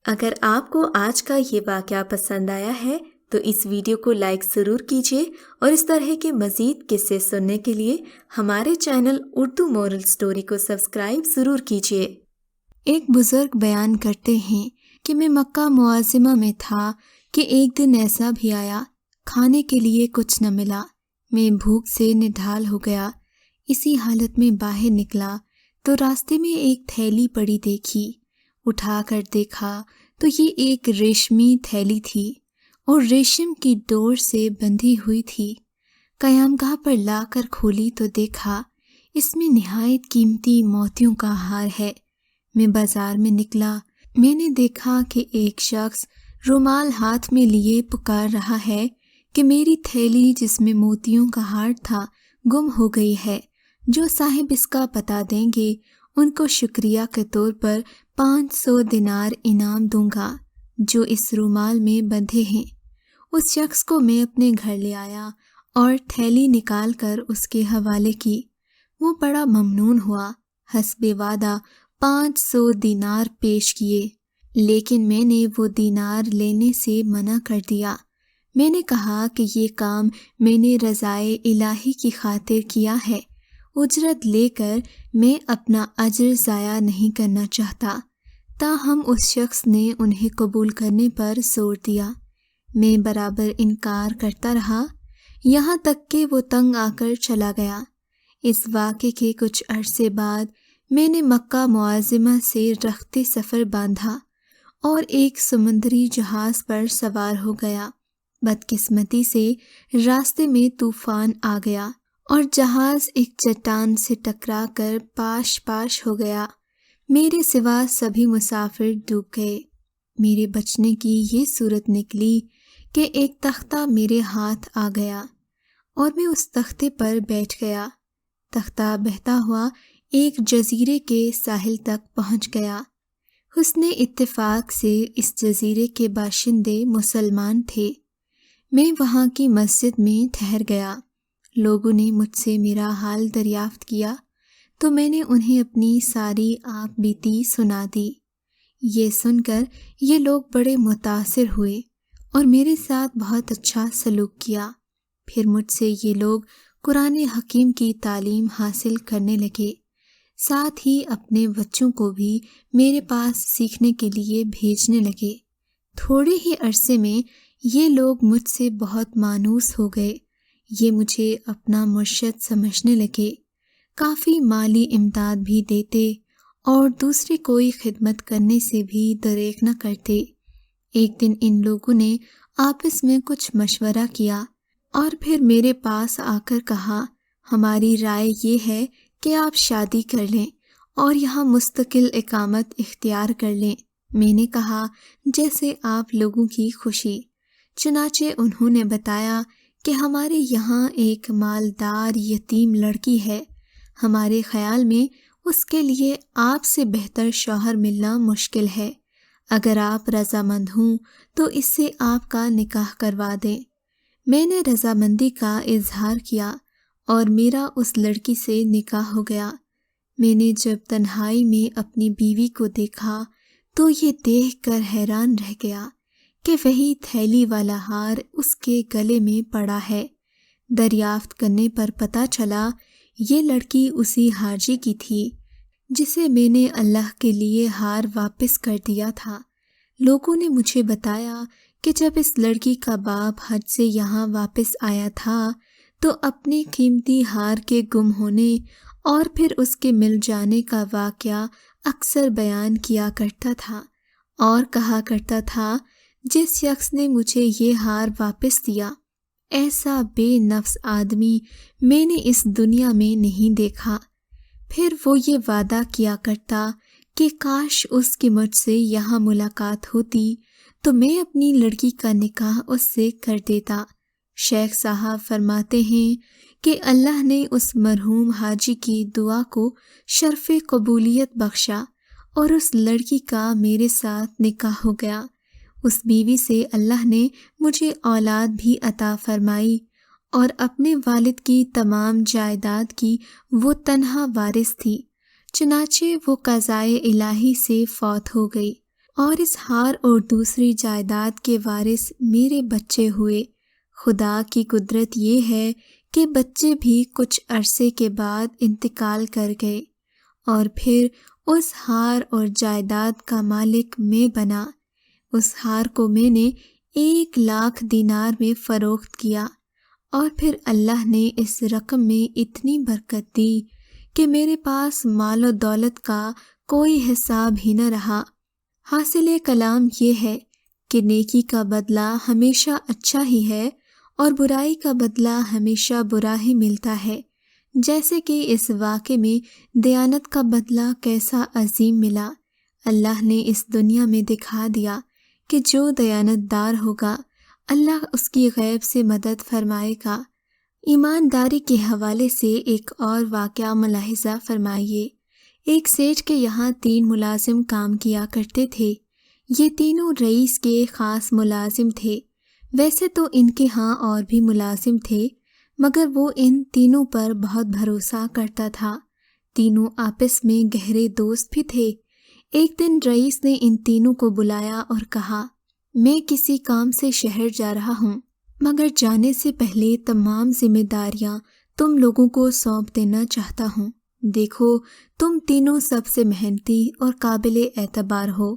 اگر آپ کو آج کا یہ واقعہ پسند آیا ہے تو اس ویڈیو کو لائک ضرور کیجیے اور اس طرح کے مزید قصے سننے کے لیے ہمارے چینل اردو مورل سٹوری کو سبسکرائب ضرور کیجیے۔ ایک بزرگ بیان کرتے ہیں کہ میں مکہ معظمہ میں تھا کہ ایک دن ایسا بھی آیا، کھانے کے لیے کچھ نہ ملا۔ میں بھوک سے نڈھال ہو گیا۔ اسی حالت میں باہر نکلا تو راستے میں ایک تھیلی پڑی دیکھی۔ اٹھا کر دیکھا تو یہ ایک ریشمی تھیلی تھی اور ریشم کی ڈور سے بندھی ہوئی تھی۔ قیامگاہ پر لا کر کھولی تو دیکھا اس میں نہایت قیمتی موتیوں کا ہار ہے۔ میں بازار میں نکلا، میں نے دیکھا کہ ایک شخص رومال ہاتھ میں لیے پکار رہا ہے کہ میری تھیلی جس میں موتیوں کا ہار تھا گم ہو گئی ہے۔ جو صاحب اس کا پتہ دیں گے ان کو شکریہ کے طور پر 500 دینار انعام دوں گا جو اس رومال میں بندھے ہیں۔ اس شخص کو میں اپنے گھر لے آیا اور تھیلی نکال کر اس کے حوالے کی۔ وہ بڑا ممنون ہوا، حسب وعدہ 500 دینار پیش کیے، لیکن میں نے وہ دینار لینے سے منع کر دیا۔ میں نے کہا کہ یہ کام میں نے رضائے الہی کی خاطر کیا ہے، اجرت لے کر میں اپنا اجر ضائع نہیں کرنا چاہتا۔ تاہم اس شخص نے انہیں قبول کرنے پر زور دیا۔ میں برابر انکار کرتا رہا، یہاں تک کہ وہ تنگ آ کر چلا گیا۔ اس واقعے کے کچھ عرصے بعد میں نے مکہ معظمہ سے رخت سفر باندھا اور ایک سمندری جہاز پر سوار ہو گیا۔ بدقسمتی سے راستے میں طوفان آ گیا اور جہاز ایک چٹان سے ٹکرا کر پاش پاش ہو گیا۔ میرے سوا سبھی مسافر ڈوب گئے۔ میرے بچنے کی یہ صورت نکلی کہ ایک تختہ میرے ہاتھ آ گیا اور میں اس تختے پر بیٹھ گیا۔ تختہ بہتا ہوا ایک جزیرے کے ساحل تک پہنچ گیا۔ حسن اتفاق سے اس جزیرے کے باشندے مسلمان تھے۔ میں وہاں کی مسجد میں ٹھہر گیا۔ لوگوں نے مجھ سے میرا حال دریافت کیا تو میں نے انہیں اپنی ساری آپ بیتی سنا دی۔ یہ سن کر یہ لوگ بڑے متاثر ہوئے اور میرے ساتھ بہت اچھا سلوک کیا۔ پھر مجھ سے یہ لوگ قرآن حکیم کی تعلیم حاصل کرنے لگے، ساتھ ہی اپنے بچوں کو بھی میرے پاس سیکھنے کے لیے بھیجنے لگے۔ تھوڑے ہی عرصے میں یہ لوگ مجھ سے بہت مانوس ہو گئے۔ یہ مجھے اپنا مرشد سمجھنے لگے، کافی مالی امداد بھی دیتے اور دوسرے کوئی خدمت کرنے سے بھی دریغ نہ کرتے۔ ایک دن ان لوگوں نے آپس میں کچھ مشورہ کیا اور پھر میرے پاس آ کر کہا، ہماری رائے یہ ہے کہ آپ شادی کر لیں اور یہاں مستقل اقامت اختیار کر لیں۔ میں نے کہا، جیسے آپ لوگوں کی خوشی۔ چنانچہ انہوں نے بتایا کہ ہمارے یہاں ایک مالدار یتیم لڑکی ہے، ہمارے خیال میں اس کے لیے آپ سے بہتر شوہر ملنا مشکل ہے۔ اگر آپ رضامند ہوں تو اس سے آپ کا نکاح کروا دیں۔ میں نے رضامندی کا اظہار کیا اور میرا اس لڑکی سے نکاح ہو گیا۔ میں نے جب تنہائی میں اپنی بیوی کو دیکھا تو یہ دیکھ کر حیران رہ گیا کہ وہی تھیلی والا ہار اس کے گلے میں پڑا ہے۔ دریافت کرنے پر پتہ چلا یہ لڑکی اسی حاجی کی تھی جسے میں نے اللہ کے لیے ہار واپس کر دیا تھا۔ لوگوں نے مجھے بتایا کہ جب اس لڑکی کا باپ حج سے یہاں واپس آیا تھا تو اپنے قیمتی ہار کے گم ہونے اور پھر اس کے مل جانے کا واقعہ اکثر بیان کیا کرتا تھا اور کہا کرتا تھا، جس شخص نے مجھے یہ ہار واپس دیا، ایسا بے نفس آدمی میں نے اس دنیا میں نہیں دیکھا۔ پھر وہ یہ وعدہ کیا کرتا کہ کاش اس کی مجھ سے یہاں ملاقات ہوتی تو میں اپنی لڑکی کا نکاح اس سے کر دیتا۔ شیخ صاحب فرماتے ہیں کہ اللہ نے اس مرحوم حاجی کی دعا کو شرف قبولیت بخشا اور اس لڑکی کا میرے ساتھ نکاح ہو گیا۔ اس بیوی سے اللہ نے مجھے اولاد بھی عطا فرمائی اور اپنے والد کی تمام جائیداد کی وہ تنہا وارث تھی، چنانچہ وہ قضائے الہی سے فوت ہو گئی اور اس ہار اور دوسری جائیداد کے وارث میرے بچے ہوئے۔ خدا کی قدرت یہ ہے کہ بچے بھی کچھ عرصے کے بعد انتقال کر گئے، اور پھر اس ہار اور جائیداد کا مالک میں بنا۔ اس ہار کو میں نے 1,00,000 دینار میں فروخت کیا، اور پھر اللہ نے اس رقم میں اتنی برکت دی کہ میرے پاس مال و دولت کا کوئی حساب ہی نہ رہا۔ حاصل کلام یہ ہے کہ نیکی کا بدلہ ہمیشہ اچھا ہی ہے، اور برائی کا بدلہ ہمیشہ برا ہی ملتا ہے، جیسے کہ اس واقعے میں دیانت کا بدلہ کیسا عظیم ملا۔ اللہ نے اس دنیا میں دکھا دیا کہ جو دیانت دار ہوگا اللہ اس کی غیب سے مدد فرمائے گا۔ ایمانداری کے حوالے سے ایک اور واقعہ ملاحظہ فرمائیے۔ ایک سیٹھ کے یہاں 3 ملازم کام کیا کرتے تھے۔ یہ تینوں رئیس کے خاص ملازم تھے۔ ویسے تو ان کے ہاں اور بھی ملازم تھے، مگر وہ ان تینوں پر بہت بھروسہ کرتا تھا۔ تینوں آپس میں گہرے دوست بھی تھے۔ ایک دن رئیس نے ان تینوں کو بلایا اور کہا، میں کسی کام سے شہر جا رہا ہوں، مگر جانے سے پہلے تمام ذمہ داریاں تم لوگوں کو سونپ دینا چاہتا ہوں۔ دیکھو، تم تینوں سب سے محنتی اور قابل اعتبار ہو۔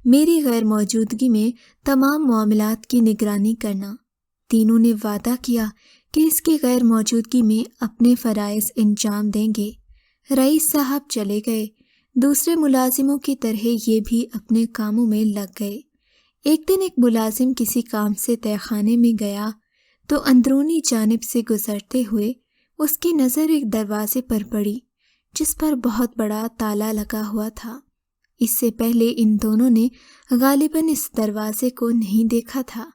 میری غیر موجودگی میں تمام معاملات کی نگرانی کرنا۔ تینوں نے وعدہ کیا کہ اس کی غیر موجودگی میں اپنے فرائض انجام دیں گے۔ رئیس صاحب چلے گئے۔ دوسرے ملازموں کی طرح یہ بھی اپنے کاموں میں لگ گئے۔ ایک دن ایک ملازم کسی کام سے تہہ خانے میں گیا تو اندرونی جانب سے گزرتے ہوئے اس کی نظر ایک دروازے پر پڑی جس پر بہت بڑا تالا لگا ہوا تھا۔ اس سے پہلے ان دونوں نے غالباً اس دروازے کو نہیں دیکھا تھا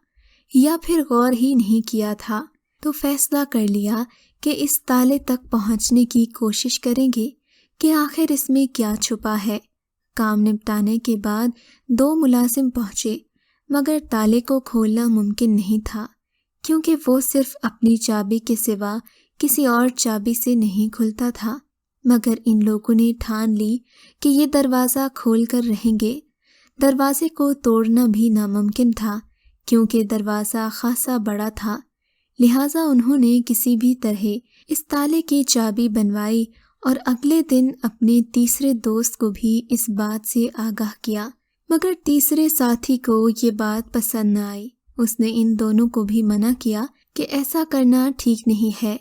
یا پھر غور ہی نہیں کیا تھا، تو فیصلہ کر لیا کہ اس تالے تک پہنچنے کی کوشش کریں گے کہ آخر اس میں کیا چھپا ہے۔ کام نپٹانے کے بعد 2 ملازم پہنچے، مگر تالے کو کھولنا ممکن نہیں تھا، کیونکہ وہ صرف اپنی چابی کے سوا کسی اور چابی سے نہیں کھلتا تھا۔ مگر ان لوگوں نے ٹھان لی کہ یہ دروازہ کھول کر رہیں گے۔ دروازے کو توڑنا بھی ناممکن تھا، کیونکہ دروازہ خاصا بڑا تھا، لہٰذا انہوں نے کسی بھی طرح اس تالے کی چابی بنوائی اور اگلے دن اپنے تیسرے دوست کو بھی اس بات سے آگاہ کیا، مگر تیسرے ساتھی کو یہ بات پسند نہ آئی۔ اس نے ان دونوں کو بھی منع کیا کہ ایسا کرنا ٹھیک نہیں ہے۔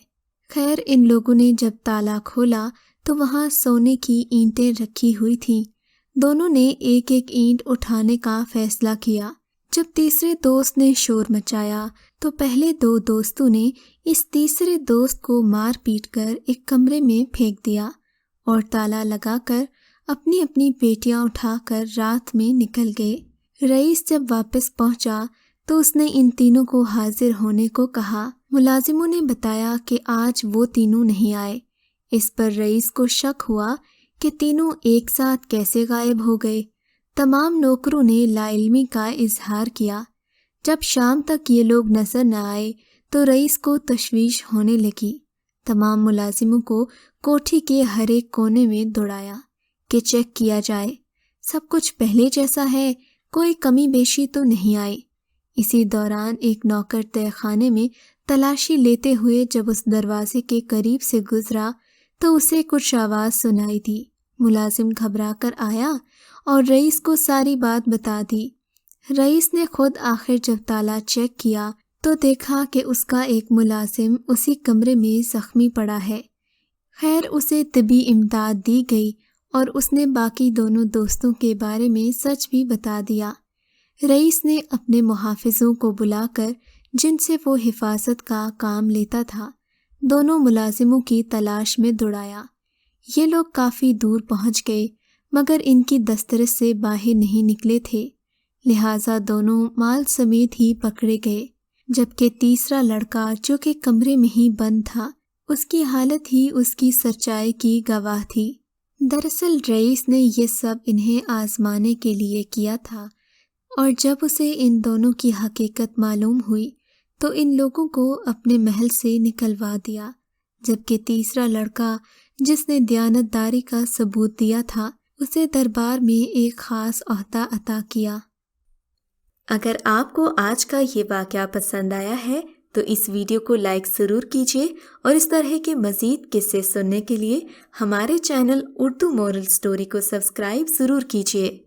خیر، ان لوگوں نے جب تالا کھولا تو وہاں سونے کی اینٹیں رکھی ہوئی تھیں۔ دونوں نے ایک ایک اینٹ اٹھانے کا فیصلہ کیا۔ جب تیسرے دوست نے شور مچایا تو پہلے 2 دوستوں نے اس تیسرے دوست کو مار پیٹ کر ایک کمرے میں پھینک دیا اور تالا لگا کر اپنی اپنی پیٹیاں اٹھا کر رات میں نکل گئے۔ رئیس جب واپس پہنچا تو اس نے ان تینوں کو حاضر ہونے کو کہا۔ ملازموں نے بتایا کہ آج وہ تینوں نہیں آئے۔ اس پر رئیس کو شک ہوا کہ تینوں ایک ساتھ کیسے غائب ہو گئے۔ تمام نوکروں نے لا علمی کا اظہار کیا۔ جب شام تک یہ لوگ نظر نہ آئے تو رئیس کو تشویش ہونے لگی۔ تمام ملازموں کو کوٹھی کے ہر ایک کونے میں دوڑایا کہ چیک کیا جائے، سب کچھ پہلے جیسا ہے، کوئی کمی بیشی تو نہیں آئی۔ اسی دوران ایک نوکر تہہ خانے میں تلاشی لیتے ہوئے جب اس دروازے کے قریب سے گزرا تو اسے کچھ آواز سنائی دی۔ ملازم گھبرا کر آیا اور رئیس کو ساری بات بتا دی۔ رئیس نے خود آخر جب تالا چیک کیا تو دیکھا کہ اس کا ایک ملازم اسی کمرے میں زخمی پڑا ہے۔ خیر، اسے طبی امداد دی گئی اور اس نے باقی دونوں دوستوں کے بارے میں سچ بھی بتا دیا۔ رئیس نے اپنے محافظوں کو بلا کر، جن سے وہ حفاظت کا کام لیتا تھا، دونوں ملازموں کی تلاش میں دوڑایا۔ یہ لوگ کافی دور پہنچ گئے مگر ان کی دسترس سے باہر نہیں نکلے تھے، لہٰذا دونوں مال سمیت ہی پکڑے گئے، جبکہ تیسرا لڑکا جو کہ کمرے میں ہی بند تھا، اس کی حالت ہی اس کی سچائی کی گواہ تھی۔ دراصل رئیس نے یہ سب انہیں آزمانے کے لیے کیا تھا، اور جب اسے ان دونوں کی حقیقت معلوم ہوئی تو ان لوگوں کو اپنے محل سے نکلوا دیا، جبکہ تیسرا لڑکا جس نے دیانت داری کا ثبوت دیا تھا اسے دربار میں ایک خاص عہدہ عطا کیا۔ اگر آپ کو آج کا یہ واقعہ پسند آیا ہے تو اس ویڈیو کو لائک ضرور کیجیے اور اس طرح کے مزید قصے سننے کے لیے ہمارے چینل اردو مورل سٹوری کو سبسکرائب ضرور کیجیے۔